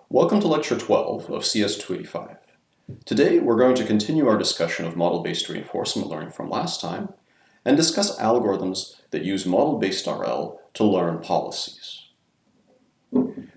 Welcome to Lecture 12 of CS285. Today we're going to continue our discussion of model-based reinforcement learning from last time and discuss algorithms that use model-based RL to learn policies.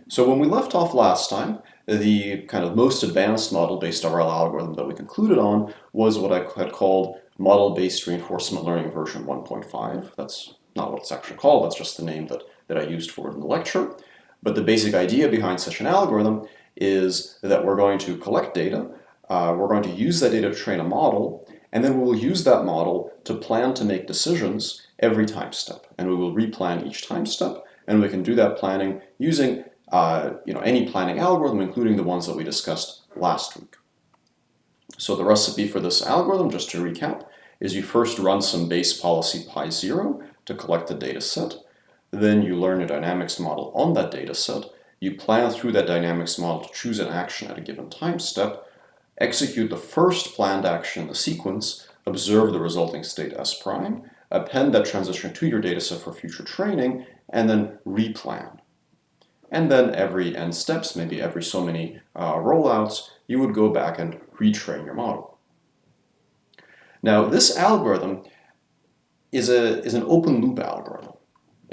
So when we left off last time, the kind of most advanced model-based RL algorithm that we concluded on was what I had called model-based reinforcement learning version 1.5. That's not what it's actually called, that's just the name that I used for it in the lecture. But the basic idea behind such an algorithm is that we're going to collect data, we're going to use that data to train a model, and then we will use that model to plan to make decisions every time step. And we will replan each time step, and we can do that planning using any planning algorithm, including the ones that we discussed last week. So the recipe for this algorithm, just to recap, is you first run some base policy pi0 to collect the data set. Then you learn a dynamics model on that data set. You plan through that dynamics model to choose an action at a given time step, execute the first planned action in the sequence, observe the resulting state S prime, append that transition to your data set for future training, and then replan. And then every n steps, maybe every so many rollouts, you would go back and retrain your model. Now, this algorithm is an open loop algorithm.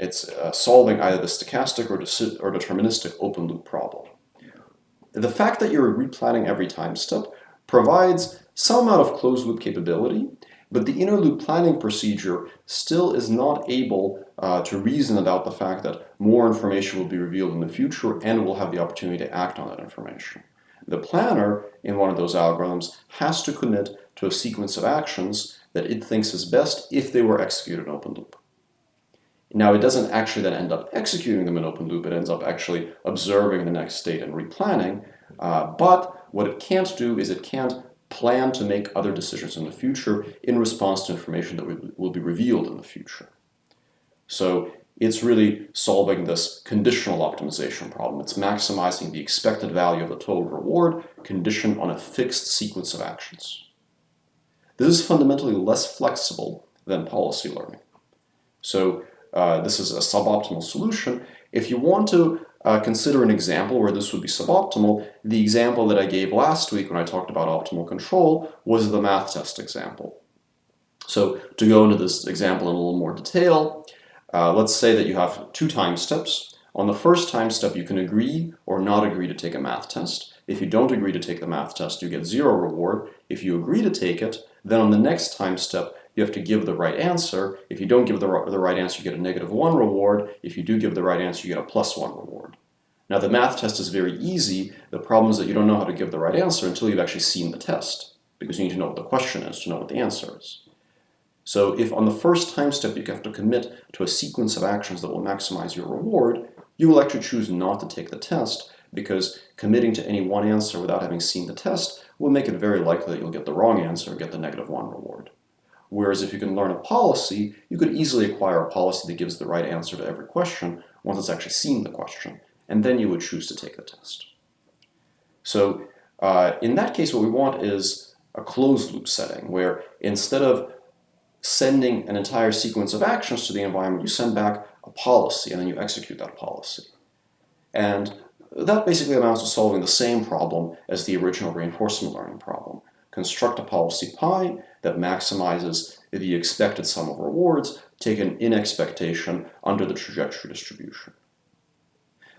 It's solving either the stochastic or deterministic open loop problem. The fact that you're replanning every time step provides some amount of closed loop capability, but the inner loop planning procedure still is not able to reason about the fact that more information will be revealed in the future and will have the opportunity to act on that information. The planner in one of those algorithms has to commit to a sequence of actions that it thinks is best if they were executed in open loop. Now, it doesn't actually then end up executing them in open loop, it ends up actually observing the next state and replanning, but what it can't do is it can't plan to make other decisions in the future in response to information that will be revealed in the future. So it's really solving this conditional optimization problem. It's maximizing the expected value of the total reward conditioned on a fixed sequence of actions. This is fundamentally less flexible than policy learning. So this is a suboptimal solution. If you want to consider an example where this would be suboptimal, the example that I gave last week when I talked about optimal control was the math test example. So to go into this example in a little more detail, let's say that you have two time steps. On the first time step, you can agree or not agree to take a math test. If you don't agree to take the math test, you get 0 reward. If you agree to take it, then on the next time step, you have to give the right answer. If you don't give the right answer, you get a -1 reward. If you do give the right answer, you get a +1 reward. Now, the math test is very easy. The problem is that you don't know how to give the right answer until you've actually seen the test, because you need to know what the question is to know what the answer is. So if on the first time step you have to commit to a sequence of actions that will maximize your reward, you will actually choose not to take the test, because committing to any one answer without having seen the test will make it very likely that you'll get the wrong answer and get the -1 reward. Whereas if you can learn a policy, you could easily acquire a policy that gives the right answer to every question once it's actually seen the question, and then you would choose to take the test. So in that case, what we want is a closed loop setting, where instead of sending an entire sequence of actions to the environment, you send back a policy, and then you execute that policy. And that basically amounts to solving the same problem as the original reinforcement learning problem. Construct a policy pi that maximizes the expected sum of rewards taken in expectation under the trajectory distribution.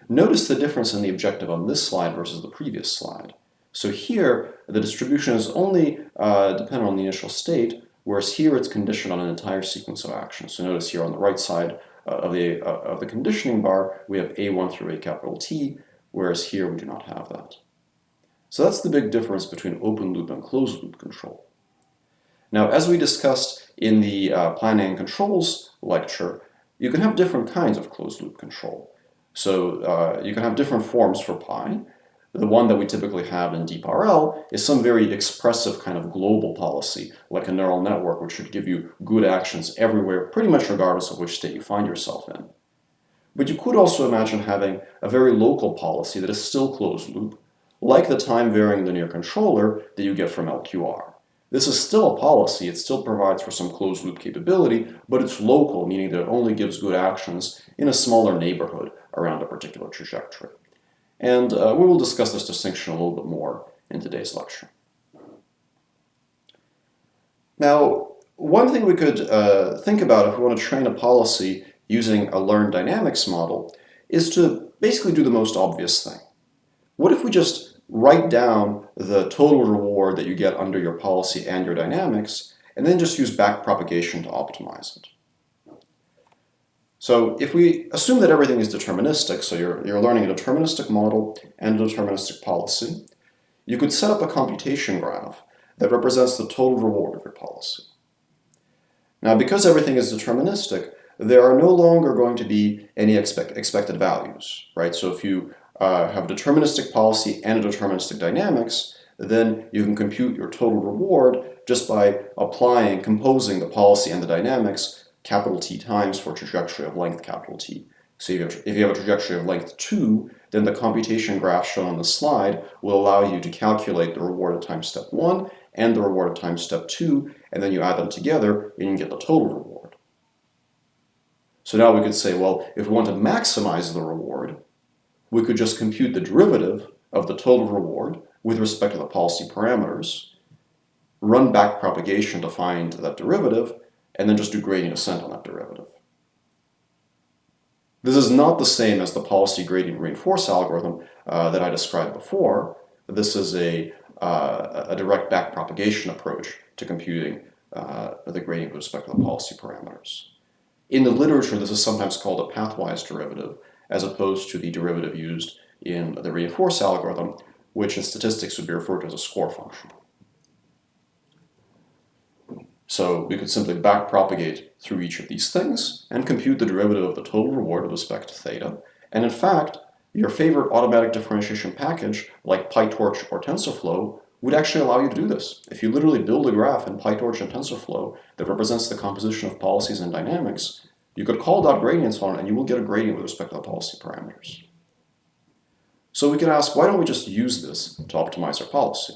Notice the difference in the objective on this slide versus the previous slide. So here, the distribution is only dependent on the initial state, whereas here it's conditioned on an entire sequence of actions. So notice here on the right side of the conditioning bar, we have A1 through A T, whereas here we do not have that. So that's the big difference between open loop and closed loop control. Now, as we discussed in the planning and controls lecture, you can have different kinds of closed loop control. So you can have different forms for pi. The one that we typically have in deep RL is some very expressive kind of global policy, like a neural network, which should give you good actions everywhere, pretty much regardless of which state you find yourself in. But you could also imagine having a very local policy that is still closed loop, like the time-varying linear controller that you get from LQR. This is still a policy, it still provides for some closed loop capability, but it's local, meaning that it only gives good actions in a smaller neighborhood around a particular trajectory. And we will discuss this distinction a little bit more in today's lecture. Now, one thing we could think about if we want to train a policy using a learned dynamics model is to basically do the most obvious thing. What if we just write down the total reward that you get under your policy and your dynamics, and then just use backpropagation to optimize it? So if we assume that everything is deterministic, so you're learning a deterministic model and a deterministic policy, you could set up a computation graph that represents the total reward of your policy. Now, because everything is deterministic, there are no longer going to be any expected values, right? So if you have a deterministic policy and a deterministic dynamics, then you can compute your total reward just by composing the policy and the dynamics capital T times for a trajectory of length capital T. So if you have a trajectory of length 2, then the computation graph shown on the slide will allow you to calculate the reward at time step 1 and the reward at time step 2, and then you add them together and you get the total reward. So now we could say, well, if we want to maximize the reward, we could just compute the derivative of the total reward with respect to the policy parameters, run backpropagation to find that derivative, and then just do gradient descent on that derivative. This is not the same as the policy gradient reinforce algorithm that I described before. This is a direct backpropagation approach to computing the gradient with respect to the policy parameters. In the literature, this is sometimes called a pathwise derivative, as opposed to the derivative used in the reinforce algorithm, which in statistics would be referred to as a score function. So we could simply backpropagate through each of these things and compute the derivative of the total reward with respect to theta. And in fact, your favorite automatic differentiation package, like PyTorch or TensorFlow, would actually allow you to do this. If you literally build a graph in PyTorch and TensorFlow that represents the composition of policies and dynamics, you could call dot gradients on it and you will get a gradient with respect to the policy parameters. So we could ask, why don't we just use this to optimize our policy?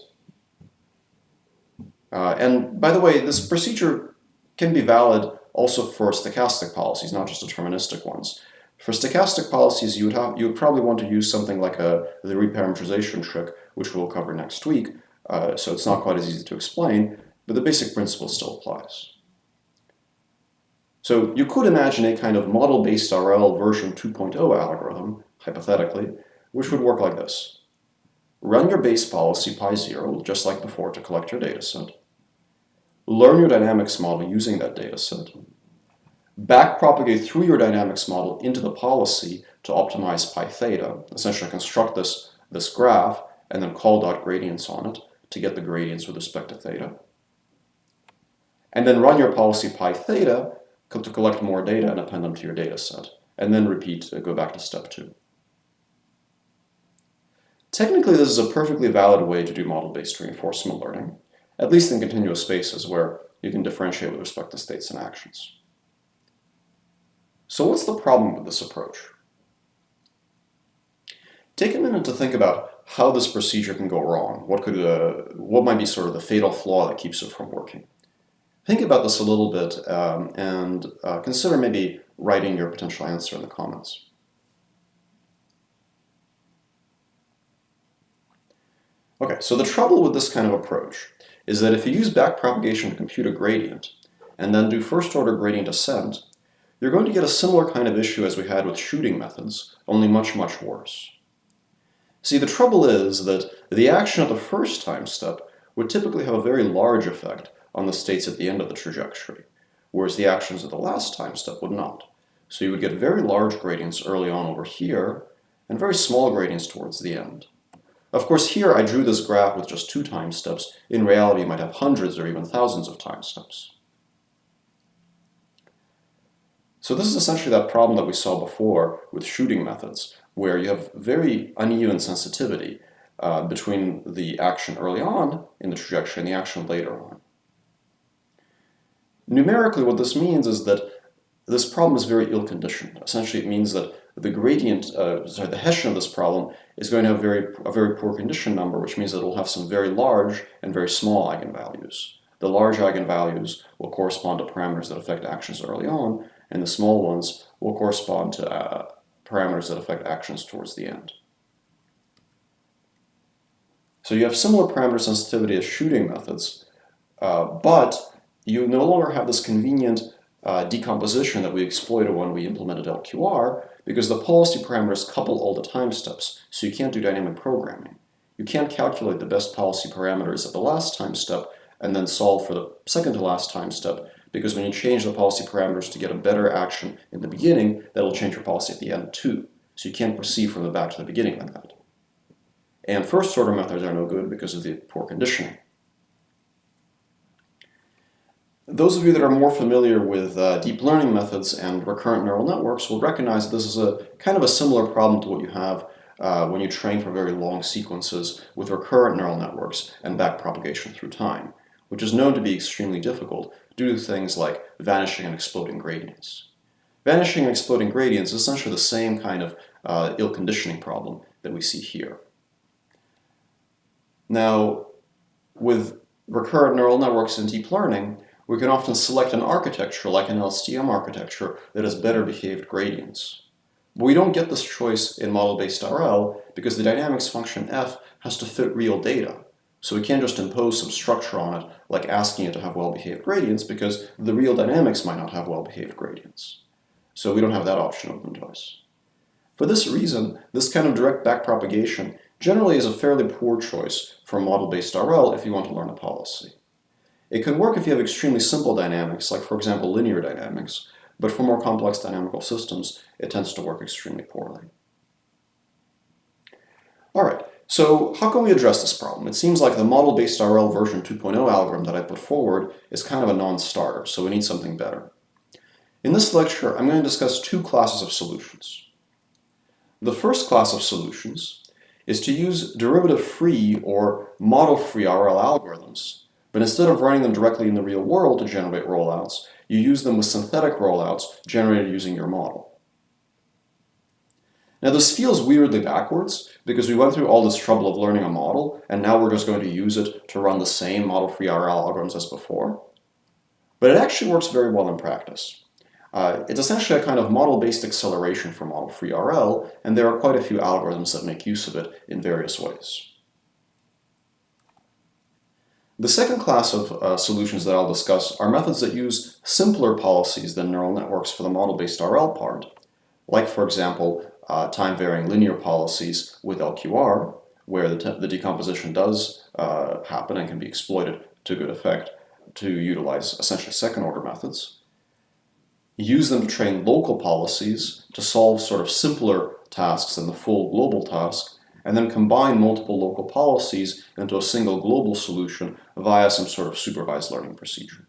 And by the way, this procedure can be valid also for stochastic policies, not just deterministic ones. For stochastic policies, you would probably want to use something like the reparameterization trick, which we'll cover next week. So it's not quite as easy to explain, but the basic principle still applies. So you could imagine a kind of model-based RL version 2.0 algorithm, hypothetically, which would work like this. Run your base policy pi0, just like before, to collect your dataset. Learn your dynamics model using that dataset. Backpropagate through your dynamics model into the policy to optimize pi theta, essentially construct this graph, and then call dot gradients on it to get the gradients with respect to theta. And then run your policy pi theta to collect more data and append them to your dataset. And then repeat, go back to step 2. Technically, this is a perfectly valid way to do model-based reinforcement learning, at least in continuous spaces where you can differentiate with respect to states and actions. So what's the problem with this approach? Take a minute to think about how this procedure can go wrong. What might be sort of the fatal flaw that keeps it from working? Think about this a little bit and consider maybe writing your potential answer in the comments. Okay, so the trouble with this kind of approach is that if you use backpropagation to compute a gradient and then do first-order gradient descent, you're going to get a similar kind of issue as we had with shooting methods, only much, much worse. See, the trouble is that the action at the first time step would typically have a very large effect on the states at the end of the trajectory, whereas the actions at the last time step would not. So you would get very large gradients early on over here, and very small gradients towards the end. Of course, here I drew this graph with just 2 time steps. In reality, you might have hundreds or even thousands of time steps. So this is essentially that problem that we saw before with shooting methods, where you have very uneven sensitivity between the action early on in the trajectory and the action later on. Numerically, what this means is that this problem is very ill-conditioned. Essentially, it means that the gradient, the Hessian of this problem is going to have a very poor condition number, which means that it will have some very large and very small eigenvalues. The large eigenvalues will correspond to parameters that affect actions early on, and the small ones will correspond to parameters that affect actions towards the end. So you have similar parameter sensitivity as shooting methods, but you no longer have this convenient decomposition that we exploited when we implemented LQR, because the policy parameters couple all the time steps, so you can't do dynamic programming. You can't calculate the best policy parameters at the last time step and then solve for the second to last time step, because when you change the policy parameters to get a better action in the beginning, that'll change your policy at the end too. So you can't proceed from the back to the beginning like that. And first order methods are no good because of the poor conditioning. Those of you that are more familiar with deep learning methods and recurrent neural networks will recognize that this is a kind of a similar problem to what you have when you train for very long sequences with recurrent neural networks and backpropagation through time, which is known to be extremely difficult due to things like vanishing and exploding gradients. Vanishing and exploding gradients is essentially the same kind of ill conditioning problem that we see here. Now, with recurrent neural networks and deep learning, we can often select an architecture like an LSTM architecture that has better behaved gradients. But we don't get this choice in model-based RL because the dynamics function f has to fit real data. So we can't just impose some structure on it, like asking it to have well-behaved gradients, because the real dynamics might not have well-behaved gradients. So we don't have that option open to us. For this reason, this kind of direct backpropagation generally is a fairly poor choice for model-based RL if you want to learn a policy. It can work if you have extremely simple dynamics, like for example linear dynamics, but for more complex dynamical systems, it tends to work extremely poorly. All right, so how can we address this problem? It seems like the model-based RL version 2.0 algorithm that I put forward is kind of a non-starter, so we need something better. In this lecture, I'm going to discuss two classes of solutions. The first class of solutions is to use derivative-free or model-free RL algorithms, but instead of running them directly in the real world to generate rollouts, you use them with synthetic rollouts generated using your model. Now this feels weirdly backwards because we went through all this trouble of learning a model and now we're just going to use it to run the same model-free RL algorithms as before. But it actually works very well in practice. It's essentially a kind of model-based acceleration for model-free RL, and there are quite a few algorithms that make use of it in various ways. The second class of solutions that I'll discuss are methods that use simpler policies than neural networks for the model-based RL part, like, for example, time-varying linear policies with LQR, where the decomposition does happen and can be exploited to good effect to utilize essentially second-order methods. Use them to train local policies to solve sort of simpler tasks than the full global task, and then combine multiple local policies into a single global solution via some sort of supervised learning procedure.